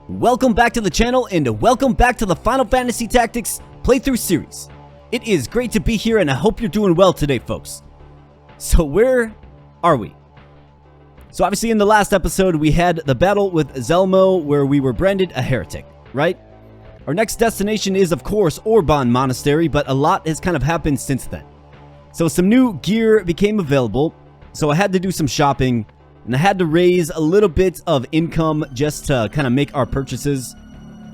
Welcome back to the channel and welcome back to the Final Fantasy Tactics playthrough series. It is great to be here and I hope you're doing well today, folks. So where are we? So obviously in the last episode we had the battle with Zelmo where we were branded a heretic, right? Our next destination is of course Orbonne Monastery, but a lot has kind of happened since then. So some new gear became available, so I had to do some shopping. And I had to raise a little bit of income just to kind of make our purchases.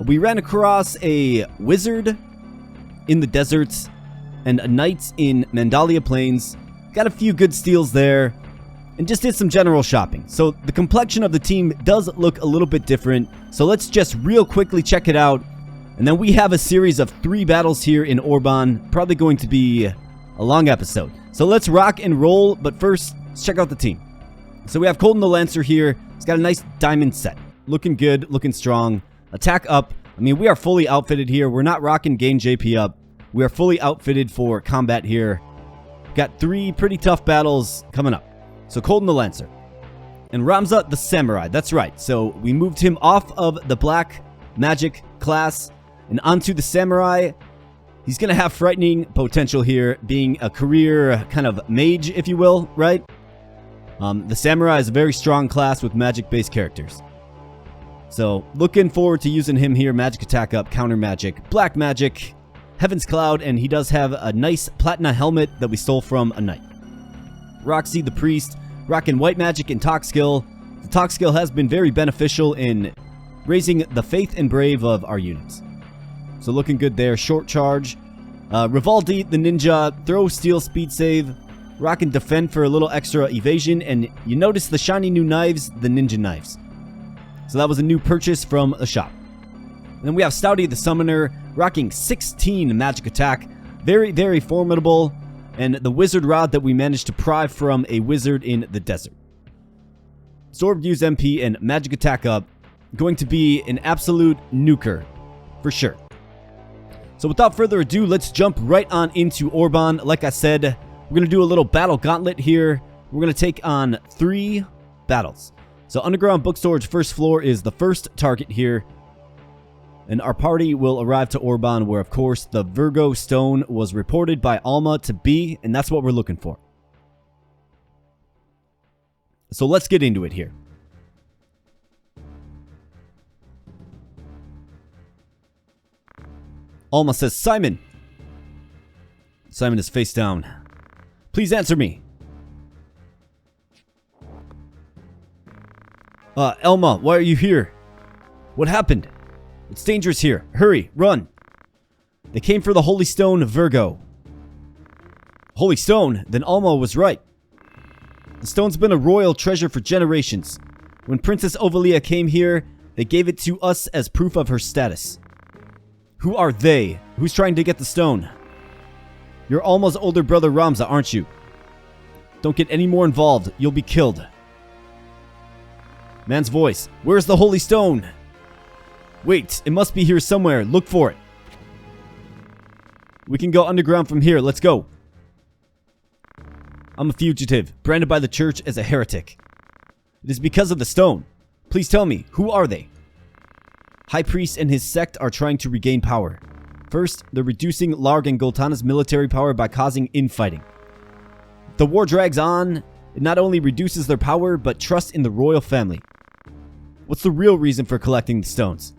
We ran across a wizard in the deserts and a knight in Mandalia Plains. Got a few good steals there and just did some general shopping. So the complexion of the team does look a little bit different. So let's just real quickly check it out. And then we have a series of 3 battles here in Orbonne. Probably going to be a long episode. So let's rock and roll. But first, let's check out the team. So we have Colton the Lancer here. He's got a nice diamond set. Looking good, looking strong. Attack up. I mean, we are fully outfitted here. We're not rocking gain JP up. We are fully outfitted for combat here. Got 3 pretty tough battles coming up. So Colton the Lancer. And Ramza the Samurai. That's right. So we moved him off of the black magic class and onto the Samurai. He's going to have frightening potential here, being a career kind of mage, if you will, right? The Samurai is a very strong class with magic-based characters. So, looking forward to using him here. Magic attack up, counter magic, black magic, Heaven's Cloud, and he does have a nice Platina helmet that we stole from a knight. Roxy the Priest, rocking white magic and talk skill. The talk skill has been very beneficial in raising the faith and brave of our units. So, looking good there. Short charge. Rivaldi the Ninja, throw, steal, speed save. Rock and defend for a little extra evasion, and you notice the shiny new knives, the ninja knives. So that was a new purchase from the shop. And then we have Stouty the Summoner, rocking 16 magic attack. Very, very formidable. And the wizard rod that we managed to pry from a wizard in the desert. Absorbed use MP and magic attack up. Going to be an absolute nuker, for sure. So without further ado, let's jump right on into Orbonne. Like I said, we're going to do a little battle gauntlet here. We're going to take on 3 battles. So underground book storage first floor is the first target here. And our party will arrive to Orbonne where, of course, the Virgo stone was reported by Alma to be. And that's what we're looking for. So let's get into it here. Alma says, Simon. Simon is face down. Please answer me. Elma, why are you here? What happened? It's dangerous here. Hurry, run. They came for the Holy Stone Virgo. Holy Stone? Then Alma was right. The stone's been a royal treasure for generations. When Princess Ovalia came here, they gave it to us as proof of her status. Who are they? Who's trying to get the stone? You're Alma's older brother Ramza, aren't you? Don't get any more involved. You'll be killed. Man's voice. Where's the Holy Stone? Wait, it must be here somewhere. Look for it. We can go underground from here. Let's go. I'm a fugitive, branded by the church as a heretic. It is because of the stone. Please tell me, who are they? High Priest and his sect are trying to regain power. First, they're reducing Larg and Goltana's military power by causing infighting. If the war drags on, it not only reduces their power, but trust in the royal family. What's the real reason for collecting the stones?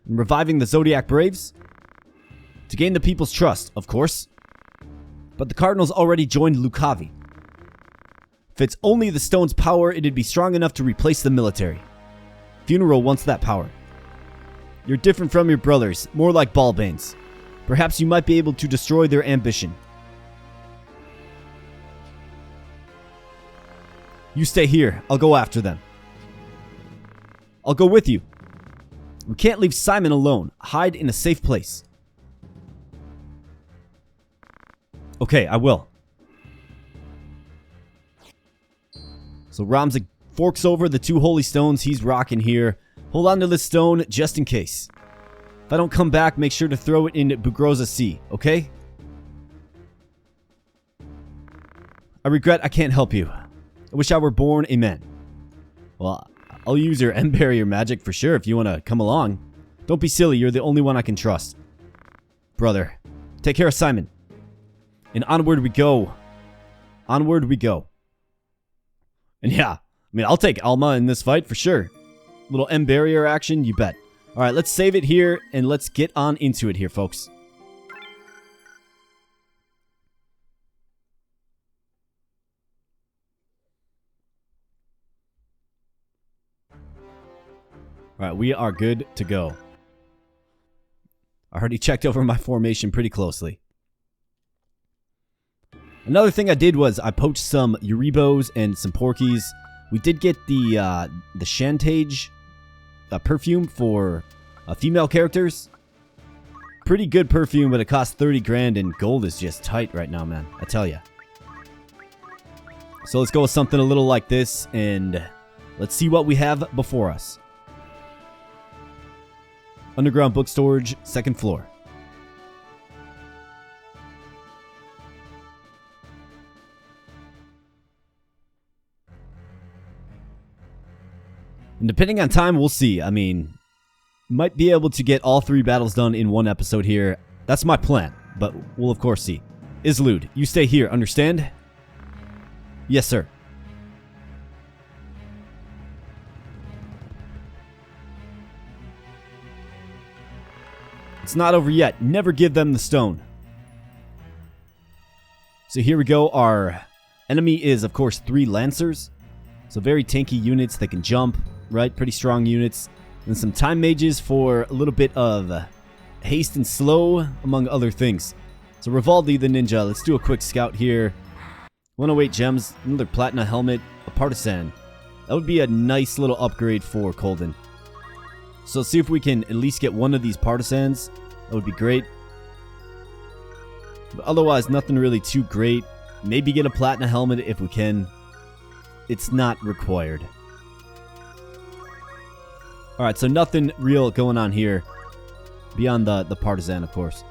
And reviving the Zodiac Braves? To gain the people's trust, of course. But the Cardinals already joined Lucavi. If it's only the stone's power, it'd be strong enough to replace the military. Funeral wants that power. You're different from your brothers, more like Ballbanes. Perhaps you might be able to destroy their ambition. You stay here. I'll go after them. I'll go with you. We can't leave Simon alone. Hide in a safe place. Okay, I will. So Ramza forks over the 2 holy stones he's rocking here. Hold on to this stone just in case. If I don't come back, make sure to throw it in Bugroza Sea, okay? I regret I can't help you. I wish I were born a man. Well, I'll use your end barrier magic for sure if you want to come along. Don't be silly, you're the only one I can trust. Brother, take care of Simon. And onward we go. Onward we go. And yeah, I mean, I'll take Alma in this fight for sure. Little end barrier action, you bet. Alright, let's save it here and let's get on into it here, folks. Alright, we are good to go. I already checked over my formation pretty closely. Another thing I did was I poached some Euribos and some Porkies. We did get the Chantage perfume for female characters. Pretty good perfume, but it costs 30 grand and gold is just tight right now, man. I tell ya. So let's go with something a little like this and let's see what we have before us. Underground book storage, 2nd floor. And depending on time, we'll see. I mean, might be able to get all 3 battles done in one episode here. That's my plan, but we'll of course see. Izlude, you stay here, understand? Yes, sir. It's not over yet. Never give them the stone. So here we go. Our enemy is, of course, 3 Lancers. So very tanky units that can jump, right? Pretty strong units. And some time mages for a little bit of haste and slow, among other things. So Rivaldi the ninja. Let's do a quick scout here. 108 gems, another platinum helmet, a partisan. That would be a nice little upgrade for Colden. So let's see if we can at least get one of these partisans. That would be great. But otherwise, nothing really too great. Maybe get a platinum helmet if we can. It's not required. Alright, so nothing real going on here. Beyond the partisan, of course.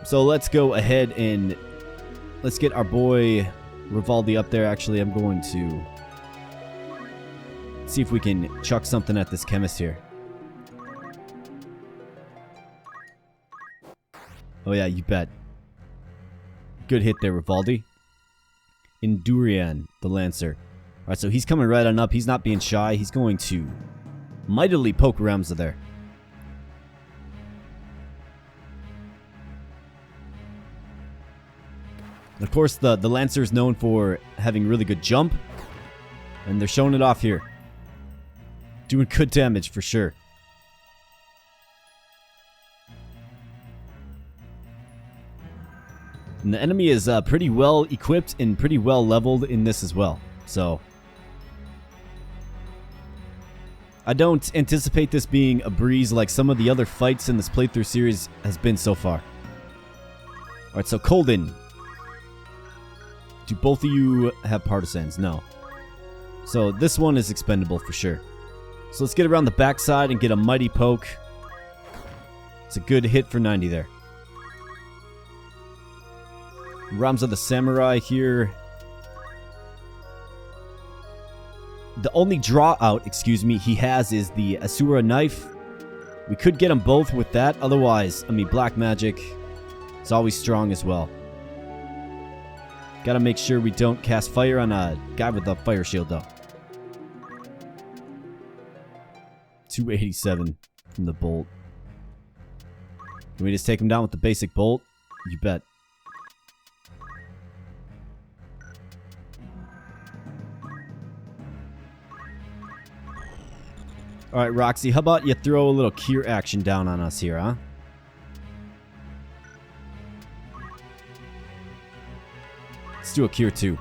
So let's go ahead and let's get our boy Rivaldi up there. Actually, I'm going to see if we can chuck something at this chemist here. Oh yeah, you bet. Good hit there, Rivaldi. Endurian, the Lancer. Alright, so he's coming right on up. He's not being shy. He's going to mightily poke Ramza there. Of course, the Lancer is known for having really good jump. And they're showing it off here. Doing good damage for sure. And the enemy is pretty well equipped and pretty well leveled in this as well. So I don't anticipate this being a breeze like some of the other fights in this playthrough series has been so far. Alright, so Colden. Do both of you have partisans? No. So this one is expendable for sure. So let's get around the backside and get a mighty poke. It's a good hit for 90 there. Ramza the Samurai here. The only draw out, he has is the Asura knife. We could get them both with that. Otherwise, I mean, black magic is always strong as well. Gotta make sure we don't cast fire on a guy with a fire shield though. 287 from the bolt. Can we just take him down with the basic bolt? You bet. Alright, Roxy, how about you throw a little cure action down on us here, huh? Let's do a cure too.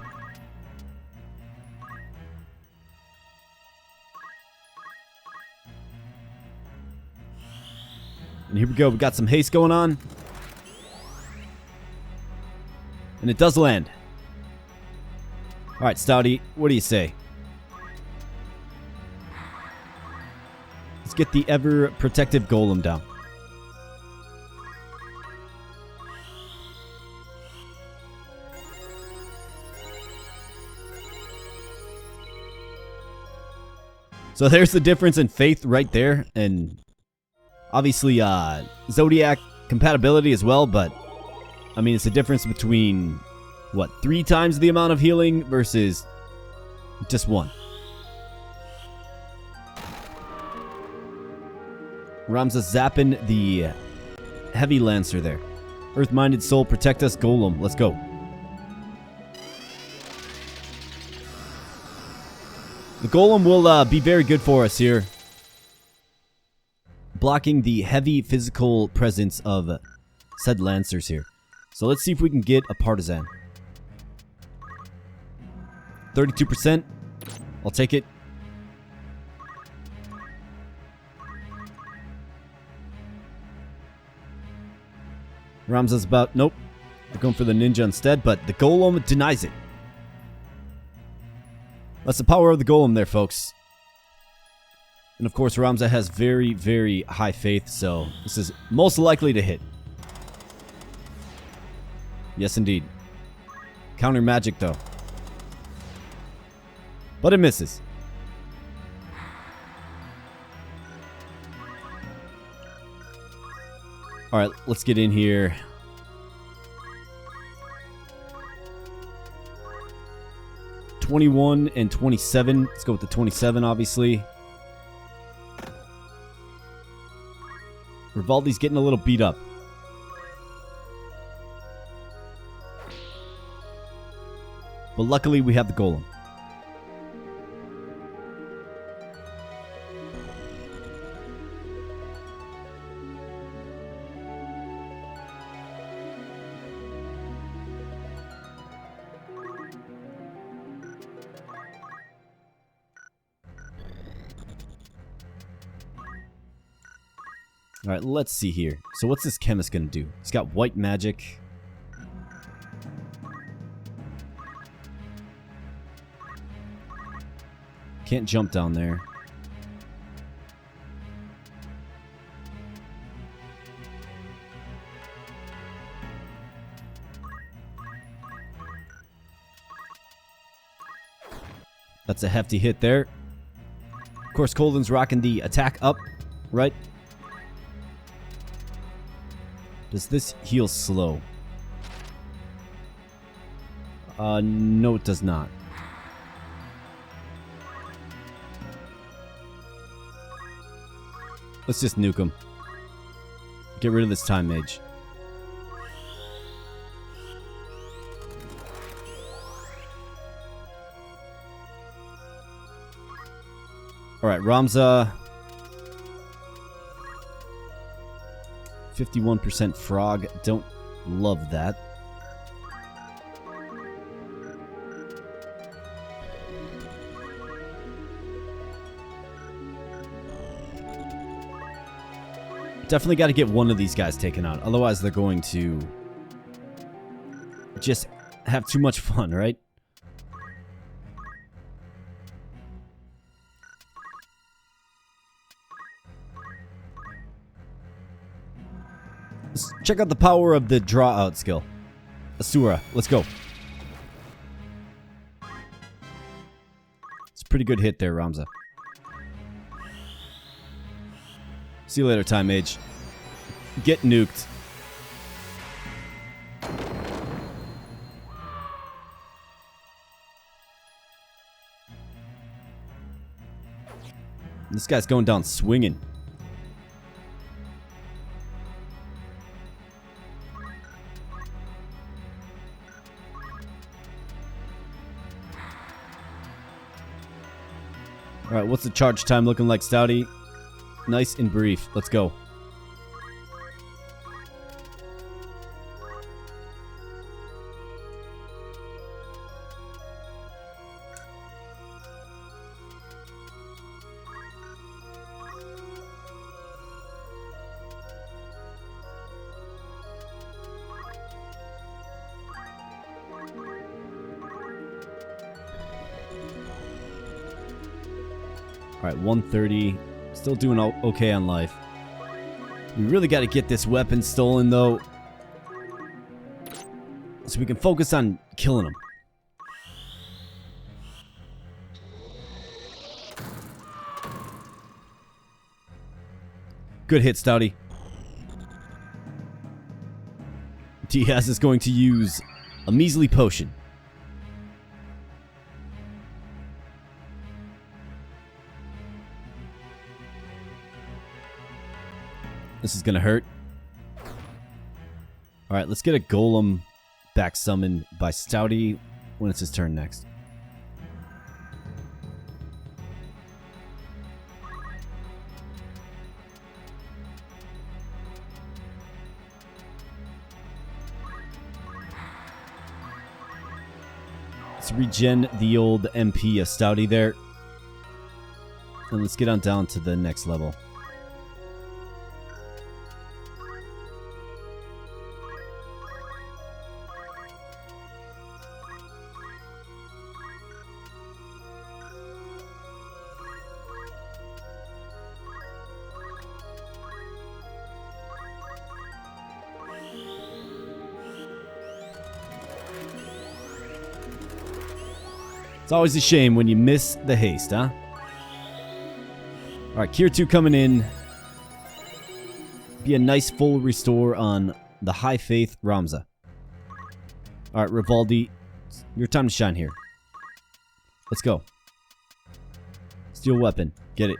And here we go. We got some haste going on. And it does land. Alright, Stouty, what do you say? Let's get the ever-protective golem down. So there's the difference in faith right there. And obviously Zodiac compatibility as well. But, I mean, it's the difference between, what, 3 times the amount of healing versus just 1. Ramza zapping the heavy lancer there. Earth-minded soul, protect us, golem. Let's go. The golem will be very good for us here. Blocking the heavy physical presence of said lancers here. So let's see if we can get a partisan. 32%. I'll take it. Ramza's about... Nope. They're going for the ninja instead, but the golem denies it. That's the power of the golem there, folks. And of course, Ramza has very, very high faith, so this is most likely to hit. Yes, indeed. Counter magic, though. But it misses. Alright, let's get in here. $21 and $27. Let's go with the 27, obviously. Rivaldi's getting a little beat up. But luckily, we have the golem. Alright, let's see here. So what's this chemist gonna do? He's got white magic. Can't jump down there. That's a hefty hit there. Of course, Colden's rocking the attack up, right? Does this heal slow? No, it does not. Let's just nuke him. Get rid of this time mage. Alright, Ramza. 51% frog. Don't love that. Definitely got to get one of these guys taken out. Otherwise, they're going to just have too much fun, right? Let's check out the power of the draw out skill. Asura, let's go. It's a pretty good hit there, Ramza. See you later, Time Mage. Get nuked. This guy's going down swinging. Alright, what's the charge time looking like, Stouty? Nice and brief. Let's go. Alright, 130. Still doing okay on life. We really got to get this weapon stolen, though, so we can focus on killing him. Good hit, Stouty. Diaz is going to use a measly potion. This is going to hurt. Alright, let's get a golem back summoned by Stouty when it's his turn next. Let's regen the old MP of Stouty there. And let's get on down to the next level. It's always a shame when you miss the haste, huh? Alright, Tier 2 coming in. Be a nice full restore on the High Faith Ramza. Alright, Rivaldi, your time to shine here. Let's go. Steel weapon. Get it.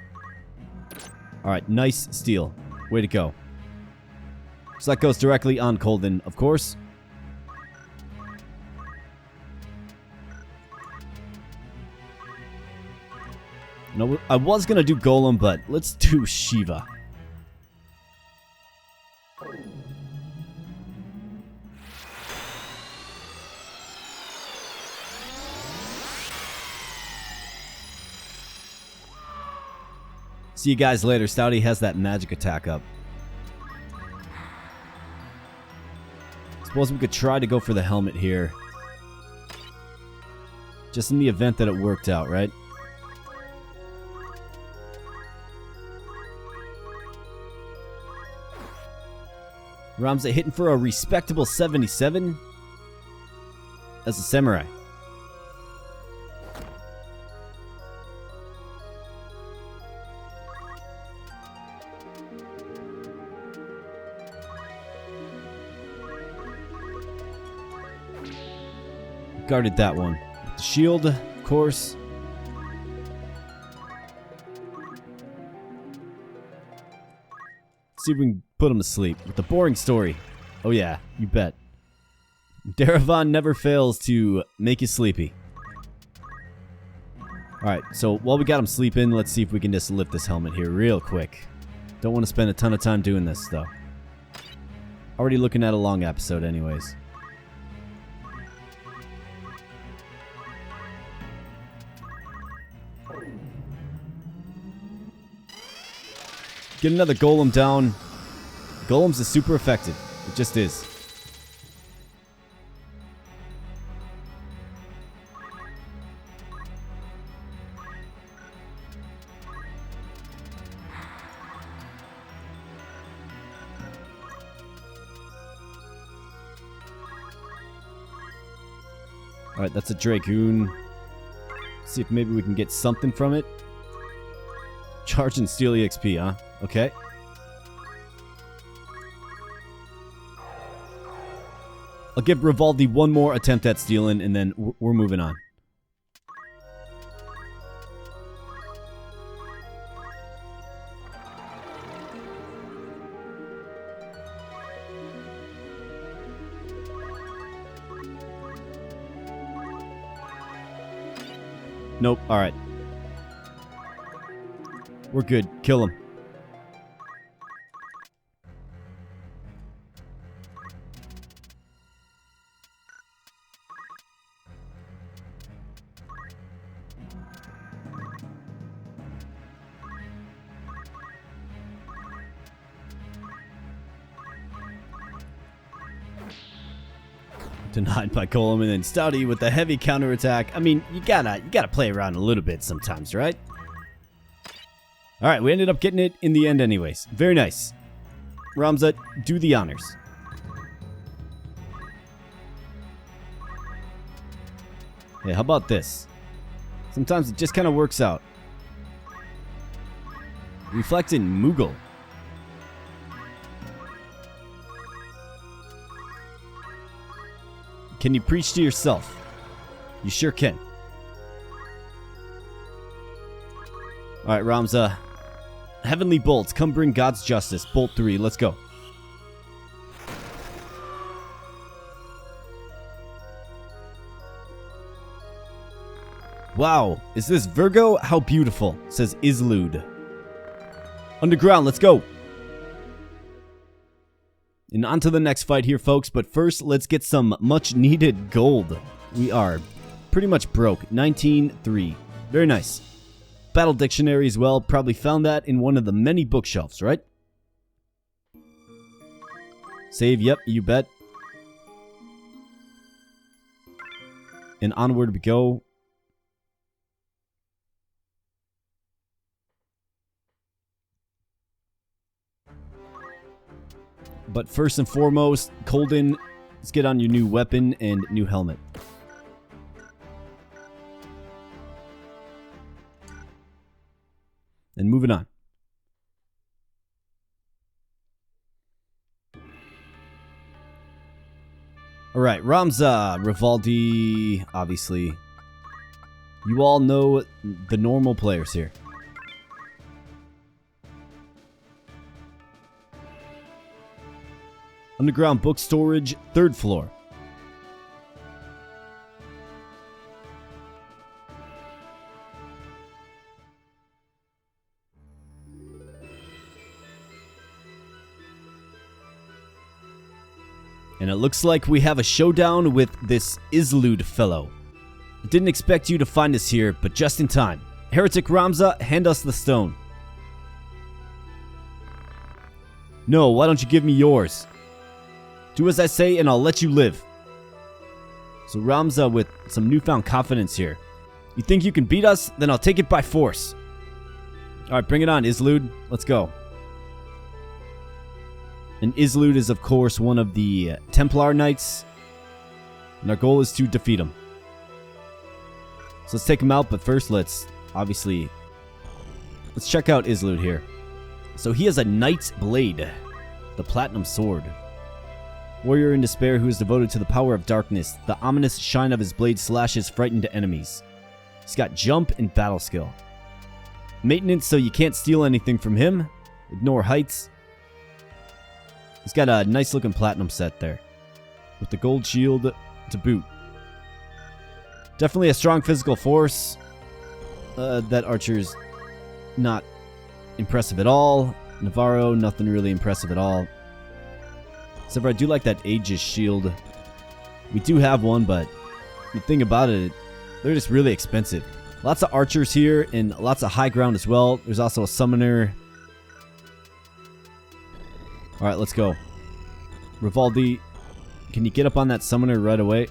Alright, nice steal. Way to go. So that goes directly on Colden, of course. No, I was going to do Golem, but let's do Shiva. See you guys later. Stouty has that magic attack up. Suppose we could try to go for the helmet here. Just in the event that it worked out, right? Ramza hitting for a respectable 77 as a samurai. Guarded that one. The shield, of course. See if we can put him to sleep with the boring story. Oh yeah, you bet. Daravan never fails to make you sleepy. Alright, so while we got him sleeping, let's see if we can just lift this helmet here real quick. Don't want to spend a ton of time doing this, though. Already looking at a long episode anyways. Get another golem down. Golems is super effective. It just is. Alright, that's a Dragoon. See if maybe we can get something from it. Charge and steal EXP, huh? Okay. I'll give Rivaldi one more attempt at stealing, and then we're moving on. Nope. Alright. We're good. Kill him. Denied by Golem, and then Stouty with the heavy counterattack. I mean, you gotta play around a little bit sometimes, right? Alright, we ended up getting it in the end anyways. Very nice. Ramza, do the honors. Hey, how about this? Sometimes it just kind of works out. Reflecting Moogle. Can you preach to yourself? You sure can. Alright, Ramza. Heavenly bolts. Come bring God's justice. Bolt 3. Let's go. Wow. Is this Virgo? How beautiful. Says Izlude. Underground. Let's go. And on to the next fight here, folks. But first, let's get some much needed gold. We are pretty much broke. 19.3. Very nice. Battle dictionary as well. Probably found that in one of the many bookshelves, right? Save, yep, you bet. And onward we go. But first and foremost, Colden, let's get on your new weapon and new helmet. And moving on. Alright, Ramza, Rivaldi, obviously. You all know the normal players here. Underground book storage, 3rd floor. And it looks like we have a showdown with this Izlude fellow. Didn't expect you to find us here, but just in time. Heretic Ramza, hand us the stone. No, why don't you give me yours? Do as I say and I'll let you live. So Ramza with some newfound confidence here. You think you can beat us? Then I'll take it by force. Alright, bring it on, Izlude. Let's go. And Izlude is, of course, one of the Templar Knights. And our goal is to defeat him. So let's take him out, but first let's check out Izlude here. So he has a Knight's Blade, the Platinum Sword. Warrior in despair who is devoted to the power of darkness. The ominous shine of his blade slashes frightened enemies. He's got jump and battle skill. Maintenance so you can't steal anything from him. Ignore heights. He's got a nice looking platinum set there. With the gold shield to boot. Definitely a strong physical force. That archer's not impressive at all. Navarro, nothing really impressive at all. Except for I do like that Aegis shield. We do have one, but the thing about it, they're just really expensive. Lots of archers here and lots of high ground as well. There's also a summoner. Alright, let's go. Rivaldi, can you get up on that summoner right away?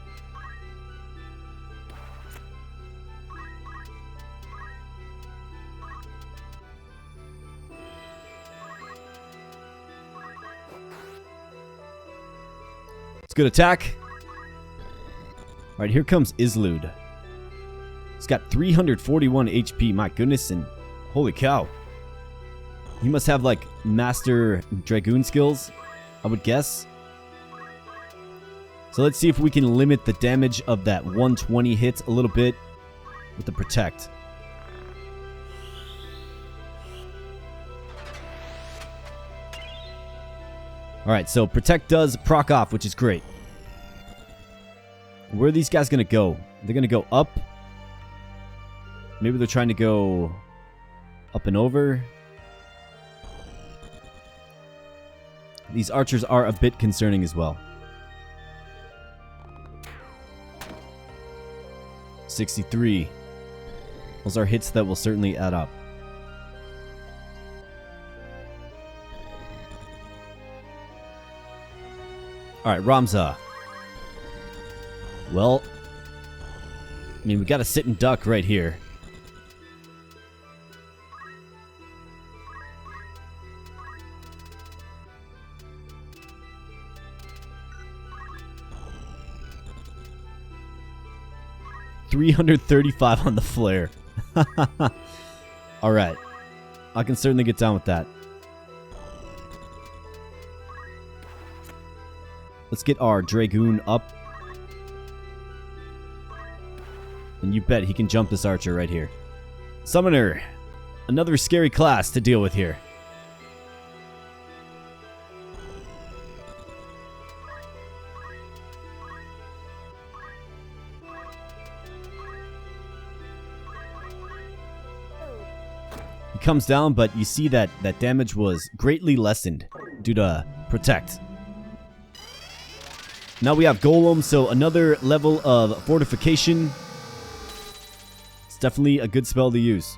It's a good attack. Alright, here comes Izlude. He's got 341 HP, my goodness, and holy cow. He must have, like, master Dragoon skills, I would guess. So let's see if we can limit the damage of that 120 hit a little bit with the Protect. Alright, so Protect does proc off, which is great. Where are these guys going to go? They're going to go up. Maybe they're trying to go up and over. These archers are a bit concerning as well. 63. Those are hits that will certainly add up. Alright, Ramza. Well, I mean, we got to sit and duck right here. $335 on the flare. Alright. I can certainly get down with that. Let's get our Dragoon up. And you bet he can jump this archer right here. Summoner. Another scary class to deal with here. He comes down, but you see that damage was greatly lessened due to Protect. Now we have Golem, so another level of fortification. It's definitely a good spell to use.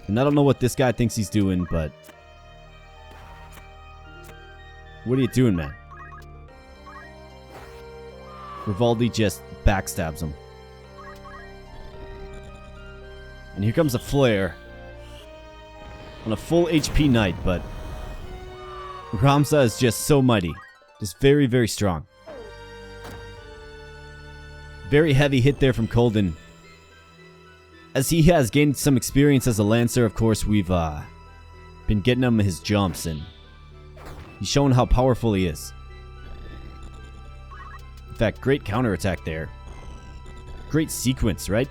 And I don't know what this guy thinks he's doing, but... What are you doing, man? Vivaldi just backstabs him. And here comes a flare. On a full HP knight, but... Ramza is just so mighty. Just very, very strong. Very heavy hit there from Kolden. As he has gained some experience as a Lancer, of course, we've been getting him his jumps, and he's shown how powerful he is. In fact, great counterattack there. Great sequence, right?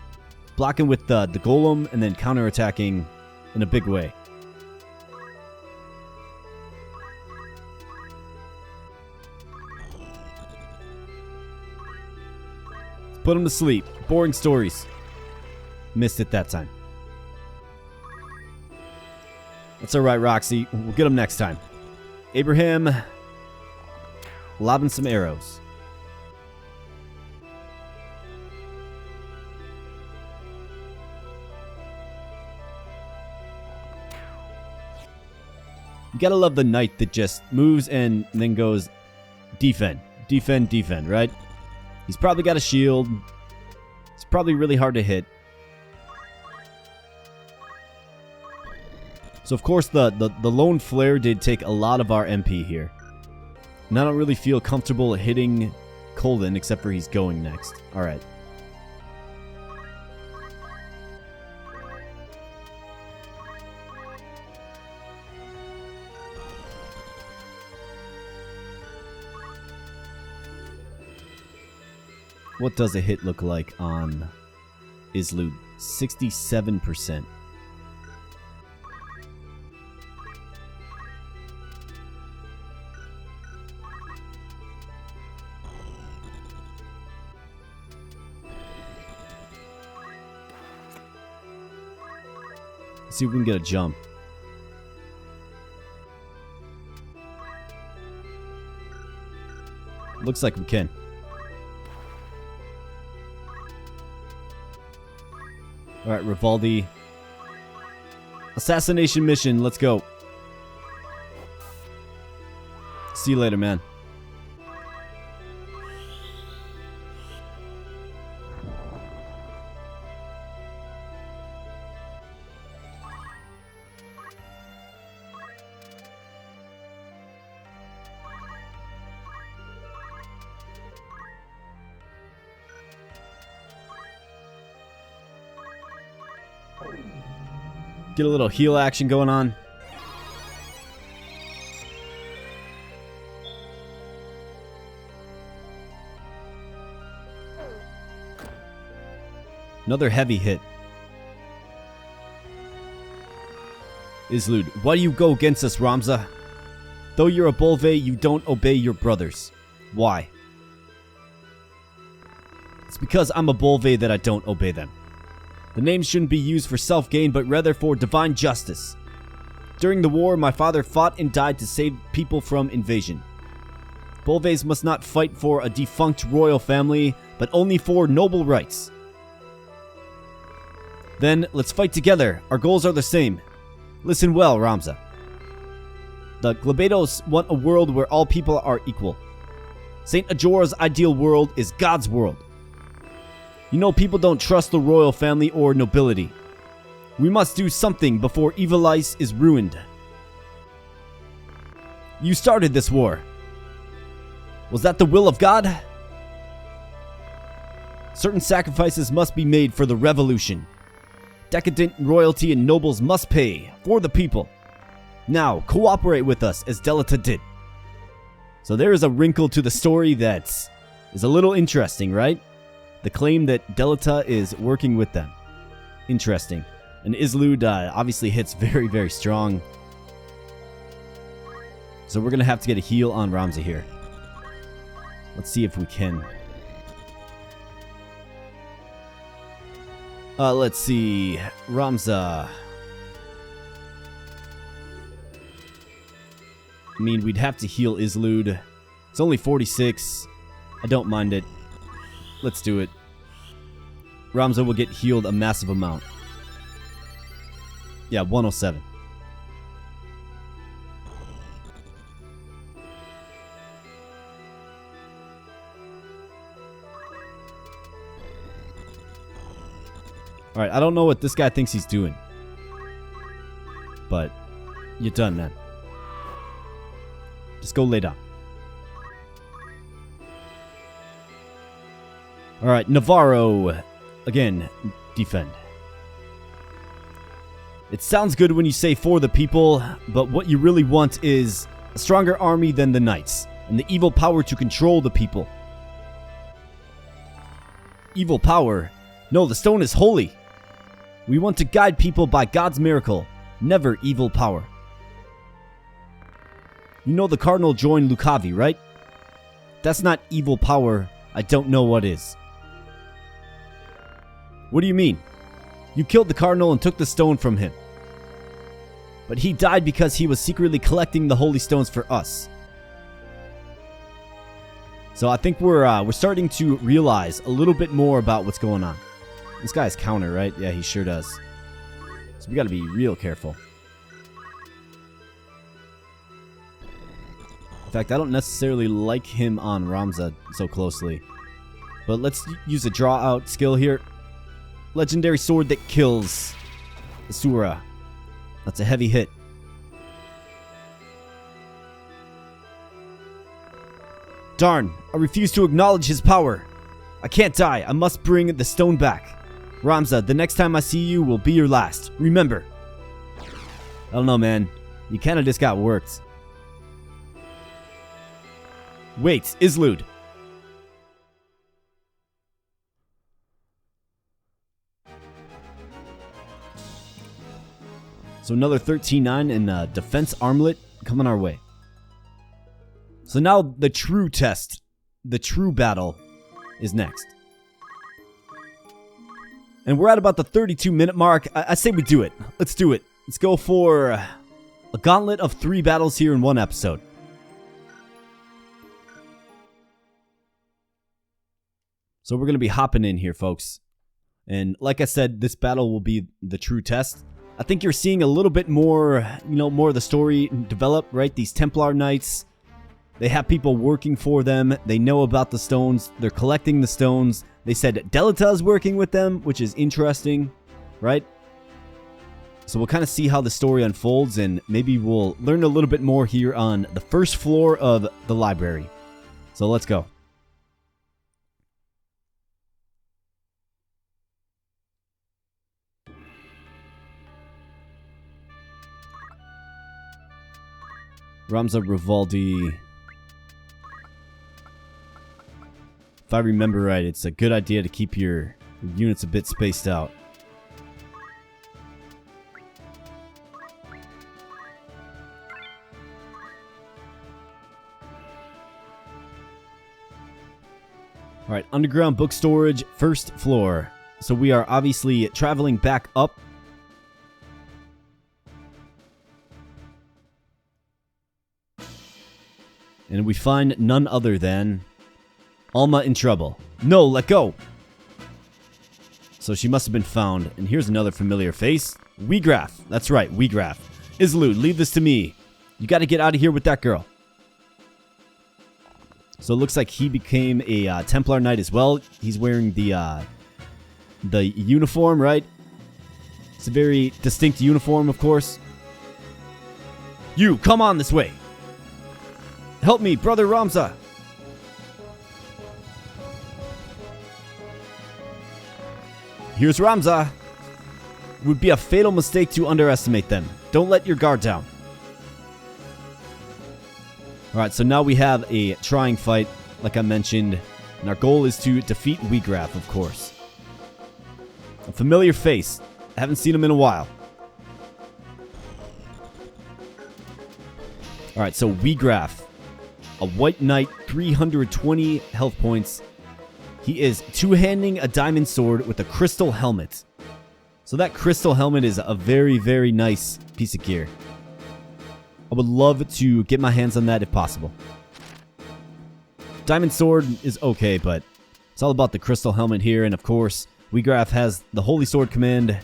Blocking with the Golem and then counterattacking in a big way. Put him to sleep. Boring stories. Missed it that time. That's alright, Roxy. We'll get him next time. Abraham. Lobbing some arrows. You gotta love the knight that just moves and then goes defend. Defend, defend, right? He's probably got a shield. It's probably really hard to hit. So of course the lone flare did take a lot of our MP here. And I don't really feel comfortable hitting Kolden except for he's going next. Alright. What does a hit look like on Izlude? 67%. Let's see if we can get a jump. Looks like we can. Alright, Rivaldi. Assassination mission, let's go. See you later, man. Get a little heal action going on. Another heavy hit. Izlude, why do you go against us, Ramza? Though you're a Beoulve, you don't obey your brothers. Why? It's because I'm a Beoulve that I don't obey them. The name shouldn't be used for self-gain, but rather for divine justice. During the war, my father fought and died to save people from invasion. Beoulves must not fight for a defunct royal family, but only for noble rights. Then, let's fight together. Our goals are the same. Listen well, Ramza. The Glabedos want a world where all people are equal. Saint Ajora's ideal world is God's world. You know, people don't trust the royal family or nobility. We must do something before Ivalice is ruined. You started this war. Was that the will of God? Certain sacrifices must be made for the revolution. Decadent royalty and nobles must pay for the people. Now, cooperate with us as Delita did. So there is a wrinkle to the story that is a little interesting, right? The claim that Delita is working with them. Interesting. And Izlude obviously hits very, very strong. So we're going to have to get a heal on Ramza here. Let's see if we can. Let's see. Ramza. I mean, we'd have to heal Izlude. It's only 46. I don't mind it. Let's do it. Ramza will get healed a massive amount. Yeah, 107. Alright, I don't know what this guy thinks he's doing. But you're done, man. Just go lay down. Alright, Navarro. Again, defend. It sounds good when you say for the people, but what you really want is a stronger army than the knights, and the evil power to control the people. Evil power? No, the stone is holy. We want to guide people by God's miracle, never evil power. You know the Cardinal joined Lucavi, right? That's not evil power. I don't know what is. What do you mean? You killed the Cardinal and took the stone from him. But he died because he was secretly collecting the holy stones for us. So I think we're starting to realize a little bit more about what's going on. This guy has counter, right? Yeah, he sure does. So we gotta be real careful. In fact, I don't necessarily like him on Ramza so closely. But let's use a draw out skill here. Legendary sword that kills Asura. That's a heavy hit. Darn, I refuse to acknowledge his power. I can't die. I must bring the stone back. Ramza, the next time I see you will be your last. Remember. I don't know, man. You kinda just got worked. Wait, Izlude. So another 13-9 and defense armlet coming our way. So now the true test, the true battle is next. And we're at about the 32-minute mark. I say we do it. Let's do it. Let's go for a gauntlet of 3 battles here in one episode. So we're going to be hopping in here, folks. And like I said, this battle will be the true test. I think you're seeing a little bit more, more of the story develop, right? These Templar Knights, they have people working for them. They know about the stones. They're collecting the stones. They said Delita is working with them, which is interesting, right? So we'll kind of see how the story unfolds, and maybe we'll learn a little bit more here on the first floor of the library. So let's go. Ramza Beoulve. If I remember right, it's a good idea to keep your units a bit spaced out. Alright, underground book storage, first floor. So we are obviously traveling back up. And we find none other than Alma in trouble. No, let go! So she must have been found. And here's another familiar face. Wiegraf. That's right, Wiegraf. Izlude, leave this to me. You gotta get out of here with that girl. So it looks like he became a Templar Knight as well. He's wearing the uniform, right? It's a very distinct uniform, of course. You, come on this way! Help me, Brother Ramza! Here's Ramza! It would be a fatal mistake to underestimate them. Don't let your guard down. Alright, so now we have a trying fight. Like I mentioned, And our goal is to defeat Wiegraf, of course. A familiar face. I haven't seen him in a while. Alright, so Wiegraf. A white knight, 320 health points. He is two-handing a diamond sword with a crystal helmet. So that crystal helmet is a very, very nice piece of gear. I would love to get my hands on that if possible. Diamond sword is okay, but it's all about the crystal helmet here. And of course, Wiegraf has the Holy Sword command,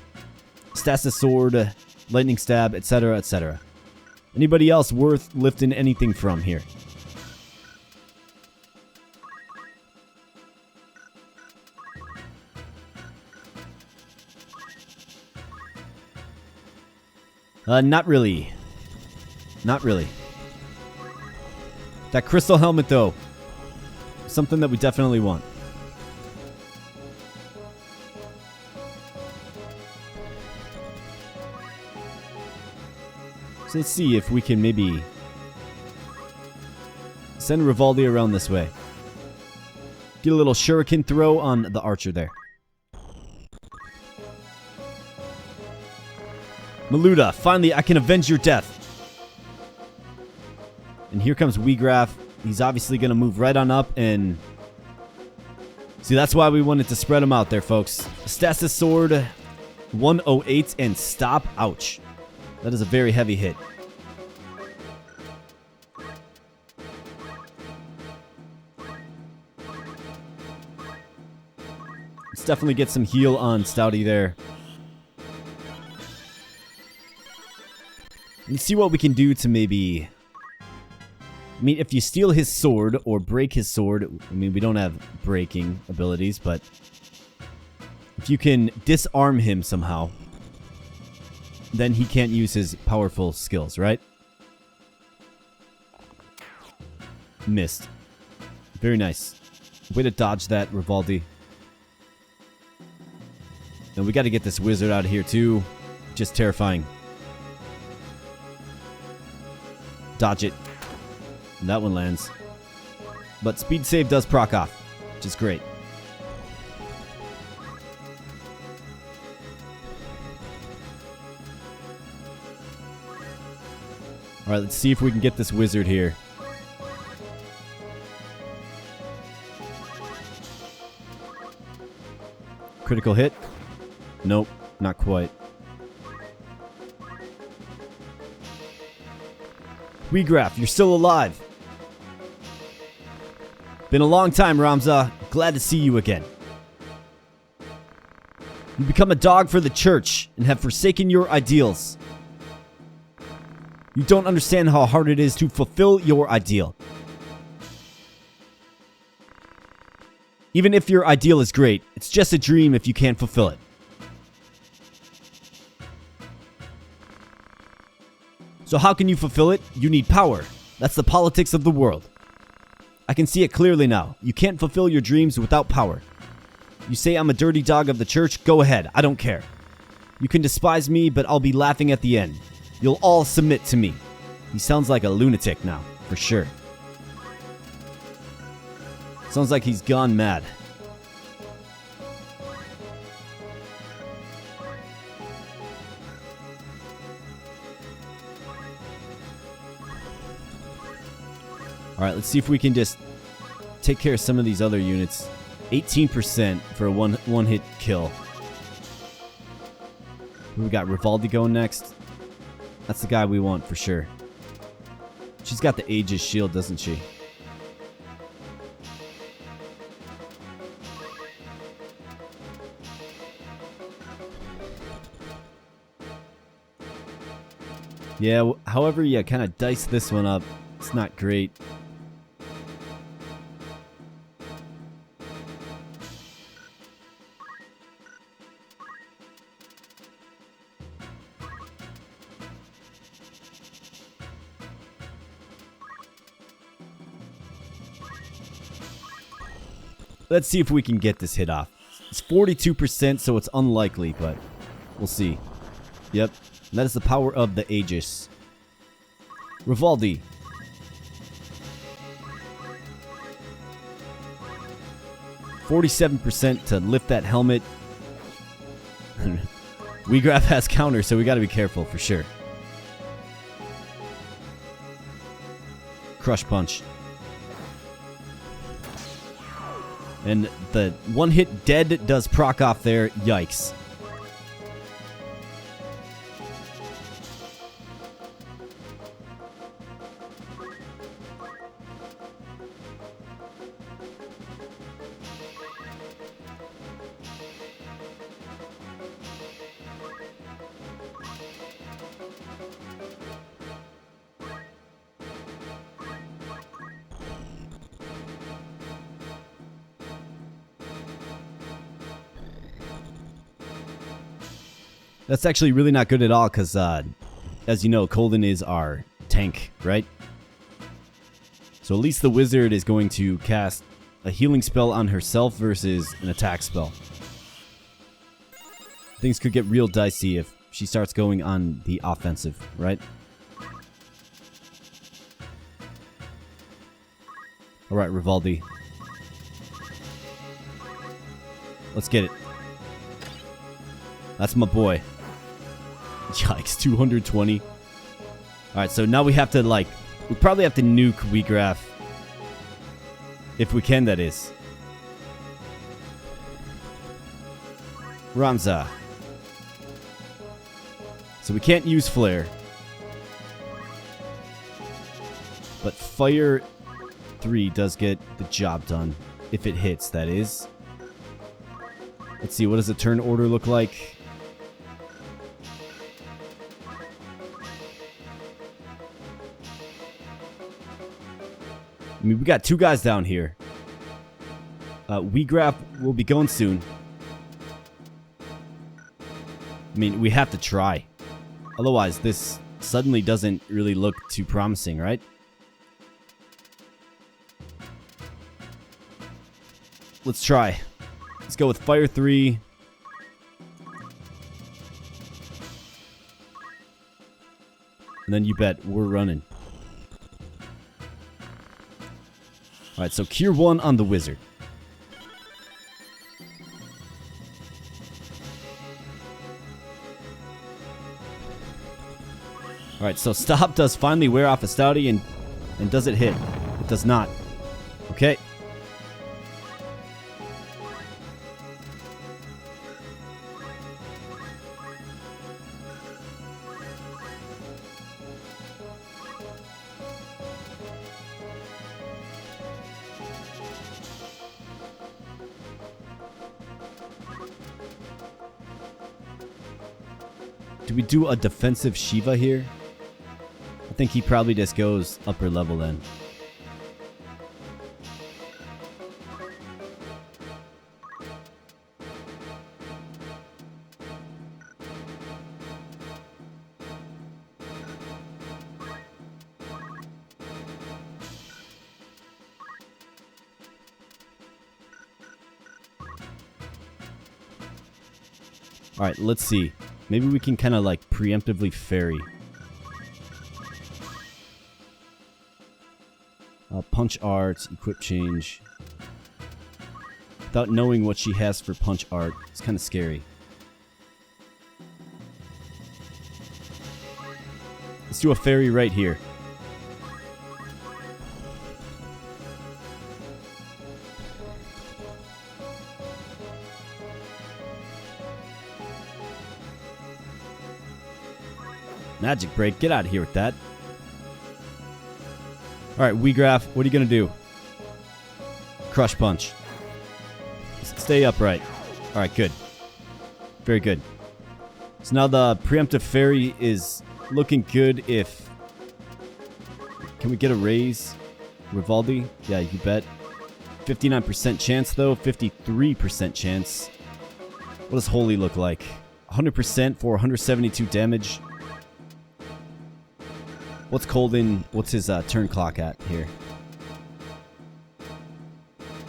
Stasis sword, lightning stab, etc., etc. Anybody else worth lifting anything from here? Not really. Not really. That crystal helmet, though. Something that we definitely want. So let's see if we can maybe send Rivaldi around this way. Get a little shuriken throw on the archer there. Maluda, finally I can avenge your death. And here comes Wiegraf. He's obviously going to move right on up and... See, that's why we wanted to spread him out there, folks. Stasis sword, 108 and stop. Ouch. That is a very heavy hit. Let's definitely get some heal on Stouty there. Let's see what we can do to maybe... I mean, if you steal his sword or break his sword... I mean, we don't have breaking abilities, but... If you can disarm him somehow... Then he can't use his powerful skills, right? Missed. Very nice. Way to dodge that, Rivaldi. And we got to get this wizard out of here, too. Just terrifying. Dodge it. And that one lands. But speed save does proc off, which is great. Alright, let's see if we can get this wizard here. Critical hit? Nope, not quite. Wiegraf, you're still alive. Been a long time, Ramza. Glad to see you again. You become a dog for the church and have forsaken your ideals. You don't understand how hard it is to fulfill your ideal. Even if your ideal is great, it's just a dream if you can't fulfill it. So how can you fulfill it? You need power. That's the politics of the world. I can see it clearly now. You can't fulfill your dreams without power. You say I'm a dirty dog of the church? Go ahead. I don't care. You can despise me, but I'll be laughing at the end. You'll all submit to me. He sounds like a lunatic now, for sure. Sounds like he's gone mad. Alright, let's see if we can just take care of some of these other units. 18% for a one-hit kill. We got Rivaldi going next. That's the guy we want for sure. She's got the Aegis shield, doesn't she? Yeah, however you kind of dice this one up, it's not great. Let's see if we can get this hit off. It's 42%, so it's unlikely, but we'll see. Yep, that is the power of the Aegis. Rivaldi. 47% to lift that helmet. Wiegraf has counter, so we gotta be careful for sure. Crush punch. And the one hit dead does proc off there. Yikes. That's actually really not good at all because, as you know, Colden is our tank, right? So at least the wizard is going to cast a healing spell on herself versus an attack spell. Things could get real dicey if she starts going on the offensive, right? Alright, Rivaldi. Let's get it. That's my boy. Yikes, 220. Alright, so now we have to, like, we probably have to nuke Wiegraf. If we can, that is. Ramza. So we can't use Flare. But Fire 3 does get the job done. If it hits, that is. Let's see, what does the turn order look like? I mean, we got two guys down here. Wiegraf will be going soon. I mean, we have to try. Otherwise, this suddenly doesn't really look too promising, right? Let's try. Let's go with Fire 3. And then you bet we're running. Alright, so Cure 1 on the wizard. Alright, so Stop does finally wear off a Stouty and does it hit? It does not. Okay. Do we do a defensive Shiva here? I think he probably just goes upper level then. Alright, let's see. Maybe we can kind of like preemptively fairy. Punch art, equip change. Without knowing what she has for punch art, it's kind of scary. Let's do a fairy right here. Magic break, get out of here with that. Alright, Wiegraf, what are you going to do? Crush punch. Stay upright. Alright, good. Very good. So now the preemptive fairy is looking good if... Can we get a raise? Rivaldi? Yeah, you bet. 59% chance though, 53% chance. What does Holy look like? 100% for 172 damage. What's Colden? What's his turn clock at here?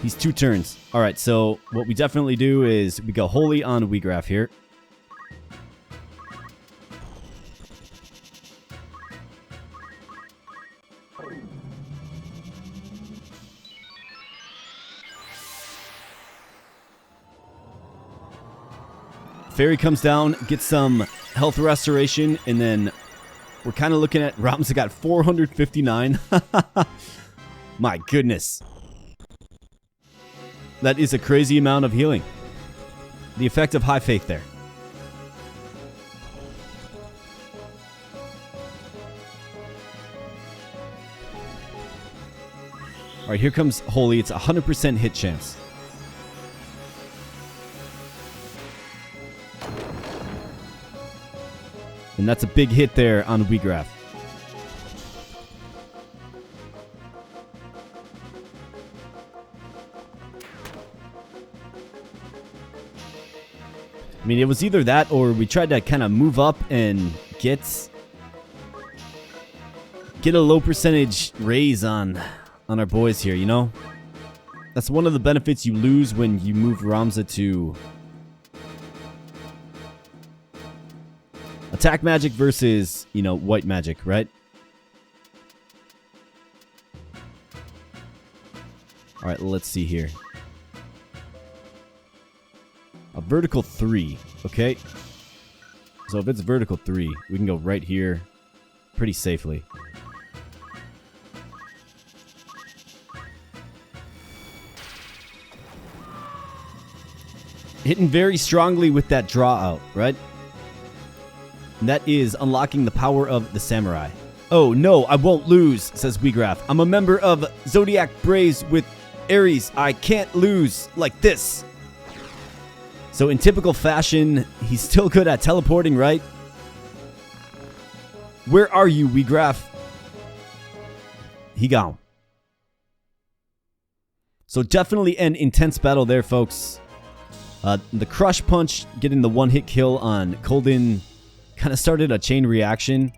He's 2 turns. Alright, so what we definitely do is we go Holy on Wiegraf here. Fairy comes down, gets some health restoration, and then we're kind of looking at Ramza got 459. My goodness. That is a crazy amount of healing. The effect of high faith there. All right, here comes Holy. It's a 100% hit chance. And that's a big hit there on Wiegraf. I mean, it was either that or we tried to kind of move up and get a low percentage raise on our boys here, you know? That's one of the benefits you lose when you move Ramza to attack magic versus, you know, white magic, right? All right, let's see here. A vertical 3, okay? So if it's vertical 3, we can go right here pretty safely. Hitting very strongly with that draw out, right? And that is unlocking the power of the samurai. Oh no, I won't lose, says Wiegraf. I'm a member of Zodiac Braves with Ares. I can't lose like this. So in typical fashion, he's still good at teleporting, right? Where are you, Wiegraf? He gone. So definitely an intense battle there, folks. The Crush Punch, getting the one-hit kill on Kolden, kind of started a chain reaction.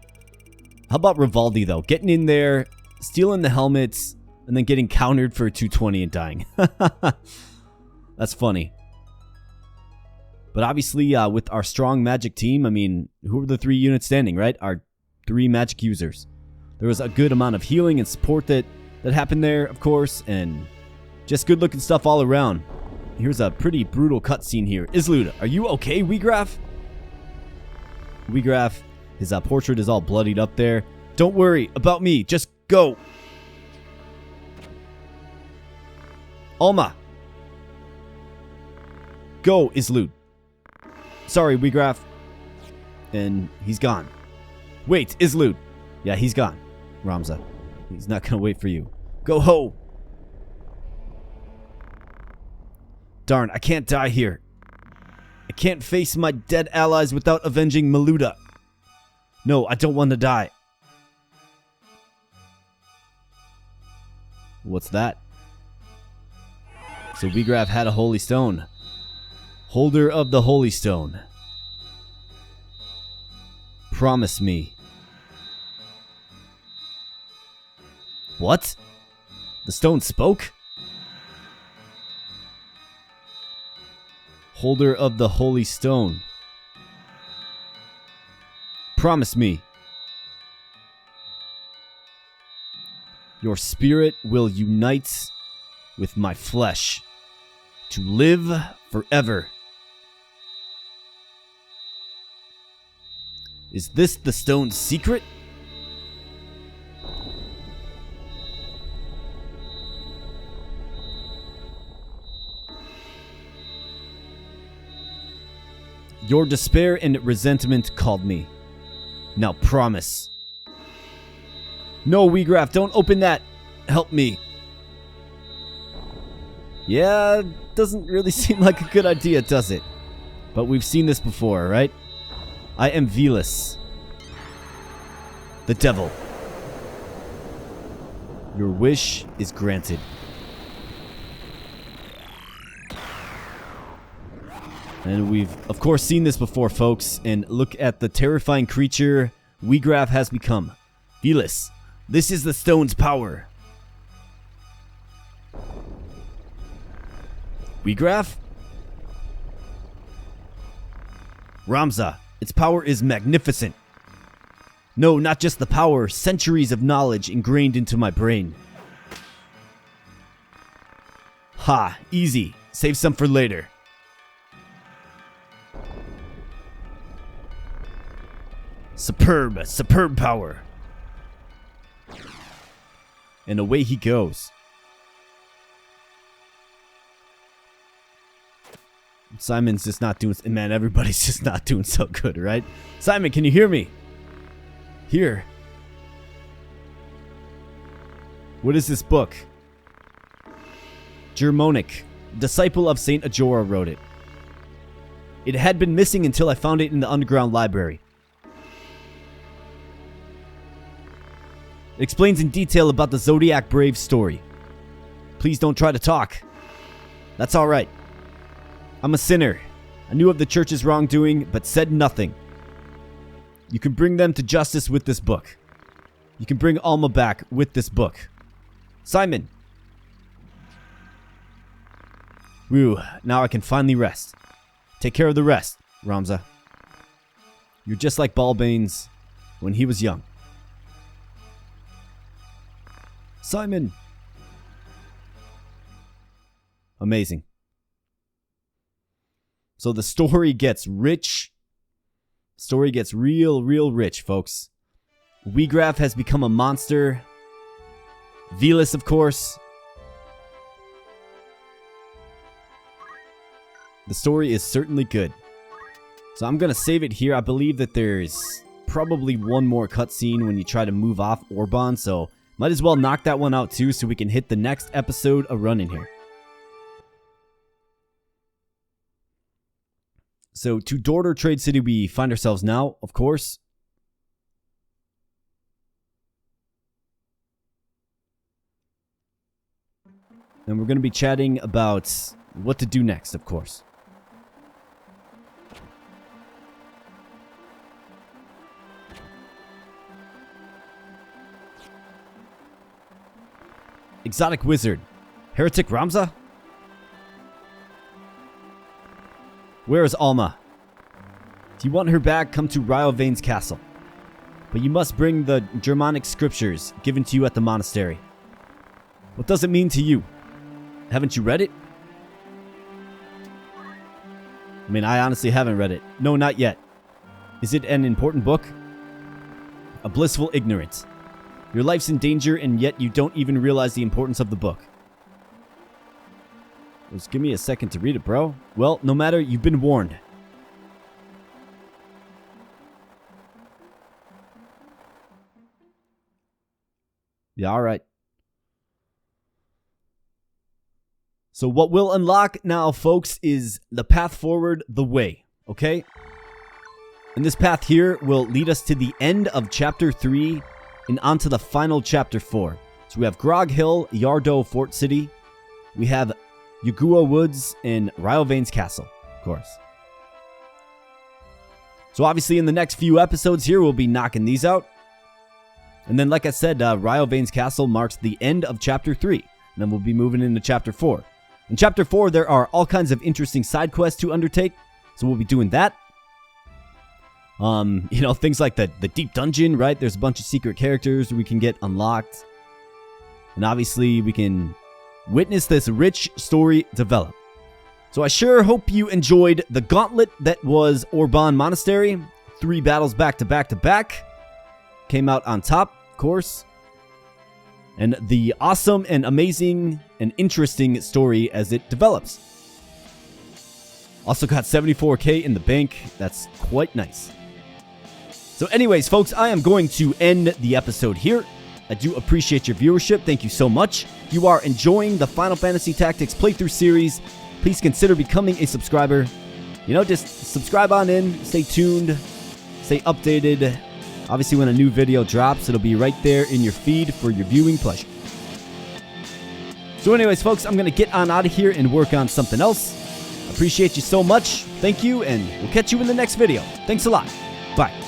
How about Rivaldi, though? Getting in there, stealing the helmets, and then getting countered for 220 and dying. That's funny. But obviously, with our strong magic team, I mean, who are the 3 units standing, right? Our 3 magic users. There was a good amount of healing and support that happened there, of course, and just good-looking stuff all around. Here's a pretty brutal cutscene here. Izlude, are you okay, Wiegraf? Wiegraf, his portrait is all bloodied up there. Don't worry about me, just go. Alma. Go, Izlude. Sorry, Wiegraf. And he's gone. Wait, Izlude. Yeah, he's gone. Ramza. He's not gonna wait for you. Go ho! Darn, I can't die here. I can't face my dead allies without avenging Maluda. No, I don't want to die. What's that? So Wiegraf had a holy stone. Holder of the holy stone. Promise me. What? The stone spoke? Holder of the holy stone. Promise me. Your spirit will unite with my flesh to live forever. Is this the stone's secret? Your despair and resentment called me. Now promise. No, Wiegraf, don't open that. Help me. Yeah, doesn't really seem like a good idea, does it? But we've seen this before, right? I am Ivalice, the devil. Your wish is granted. And we've, of course, seen this before, folks. And look at the terrifying creature Wiegraf has become. Ivalice, this is the stone's power. Wiegraf? Ramza, its power is magnificent. No, not just the power, centuries of knowledge ingrained into my brain. Ha, easy. Save some for later. Superb power. And away he goes. Simon's just not doing... Man, everybody's just not doing so good, right? Simon, can you hear me? Here. What is this book? Germonic. Disciple of Saint Ajora wrote it. It had been missing until I found it in the underground library. It explains in detail about the Zodiac Brave story. Please don't try to talk. That's alright. I'm a sinner. I knew of the church's wrongdoing, but said nothing. You can bring them to justice with this book. You can bring Alma back with this book. Simon! Whew, now I can finally rest. Take care of the rest, Ramza. You're just like Balbanes when he was young. Simon! Amazing. So the story gets rich. Story gets real rich, folks. Wiegraf has become a monster. Ivalice, of course. The story is certainly good. So I'm going to save it here. I believe that there's probably one more cutscene when you try to move off Orbonne. So might as well knock that one out too so we can hit the next episode of running here. So to Dorter Trade City we find ourselves now, of course. And we're going to be chatting about what to do next, of course. Exotic Wizard. Heretic Ramza? Where is Alma? If you want her back, come to Ryelvain's castle. But you must bring the Germanic scriptures given to you at the monastery. What does it mean to you? Haven't you read it? I mean, I honestly haven't read it. No, not yet. Is it an important book? A blissful ignorance. Your life's in danger, and yet you don't even realize the importance of the book. Just give me a second to read it, bro. Well, no matter, you've been warned. Yeah, alright. So what we'll unlock now, folks, is the path forward, the way, okay? And this path here will lead us to the end of Chapter 3 and onto the final Chapter 4. So we have Grog Hill, Yardo Fort City. We have Yugua Woods and Ryelvain's Castle, of course. So obviously in the next few episodes here, we'll be knocking these out. And then, like I said, Ryelvain's Castle marks the end of Chapter 3. And then we'll be moving into Chapter 4. In Chapter 4, there are all kinds of interesting side quests to undertake. So we'll be doing that. You know, things like the deep dungeon, right? There's a bunch of secret characters we can get unlocked. And obviously, we can witness this rich story develop. So I sure hope you enjoyed the Gauntlet that was Orbonne Monastery. 3 battles back to back to back. Came out on top, of course. And the awesome and amazing and interesting story as it develops. Also got 74k in the bank. That's quite nice. So anyways, folks, I am going to end the episode here. I do appreciate your viewership. Thank you so much. If you are enjoying the Final Fantasy Tactics playthrough series, please consider becoming a subscriber. You know, just subscribe on in, stay tuned, stay updated. Obviously, when a new video drops, it'll be right there in your feed for your viewing pleasure. So anyways, folks, I'm going to get on out of here and work on something else. Appreciate you so much. Thank you, and we'll catch you in the next video. Thanks a lot. Bye.